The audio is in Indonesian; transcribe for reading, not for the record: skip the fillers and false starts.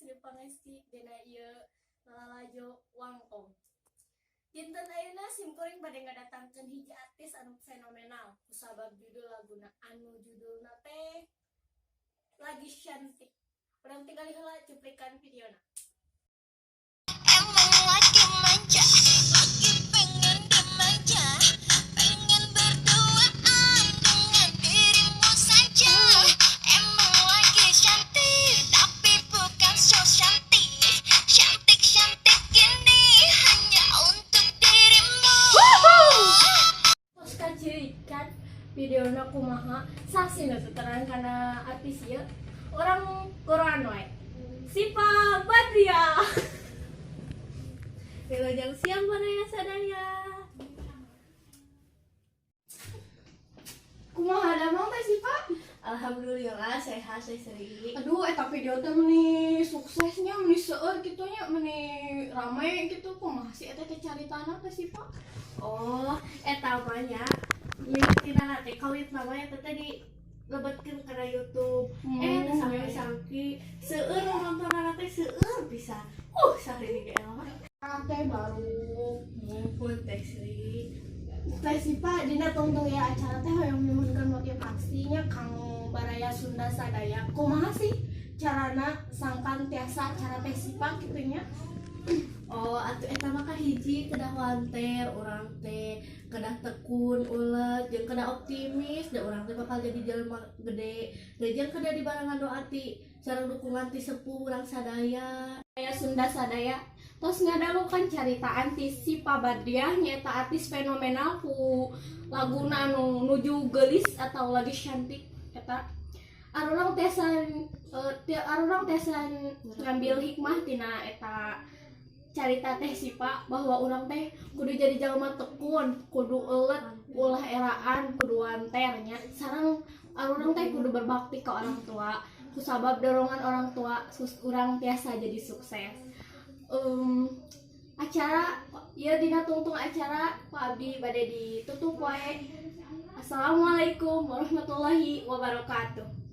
Sri Pangesti dina ieu lalajo wangkong. Dinten ayeuna simkuring bade ngadatangkeun hiji artis anu fenomenal kusabab judul laguna anu judulna teh Lagi Cantik. Urang tinggal heula cuplikan videona. Emang lagi manja, lagi pengen dimanja, pengen berduaan dengan dirimu saja. Emang lagi cantik, tapi bukan so cantik. Cantik-cantik ini hanya untuk dirimu. Terus kacirikan videona kumaha saksina tuteran kana artis ieu. Orang Quran we. Sipa Badriah. Wilujeng siang Badriah sadaya. Kumaha damang teh Sipa? Alhamdulillah sehat Sri. Aduh, eta video teh meni suksesnya, meni seueur kitu nya, meni rame gitu. Kumaha sih eta teh caritana teh sih, Pak? Oh, eta mah nya milikna teh kawit namanya teh di lebetkeun kana YouTube. Teh sampai seueur nontonana teh seueur pisan. Sahari ge mah. Teh baru Mumpun teh Sri. teh sih, Pak, dina tungtung ya acara teh hoyong nyuhunkeun motivasinya Kang Baraya Sunda Sadaya. Kumaha sih carana sangkan tiasa cara teh sih, Pak, kitu nya? Oh, atuh eta mah kahiji kedah wanter urang teh, kedah tekun ulet jeung kedah optimis da urang teh bakal jadi jelema gede. Jeung kedah dibarengan doa ti sareng dukungan ti sepuh urang sadaya. Baraya Sunda Sadaya. Tos ngadalukan caritaan ti Sipa Badriah nyaeta artis fenomenal ku laguna anu nuju geulis atau Lagi Cantik eta. Arurang tesan ngambil hikmah tina eta carita teh Sipa bahwa urang teh kudu jadi jalma tekun, kudu eulet, ulah eraan, kudu wanternya. Sareng arurang teh kudu berbakti ke orang tua. Kusabab dorongan orang tua urang tiasa jadi sukses. Acara ya dina tungtung acara Pak Abdi bade ditutup wae. Assalamualaikum warahmatullahi wabarakatuh.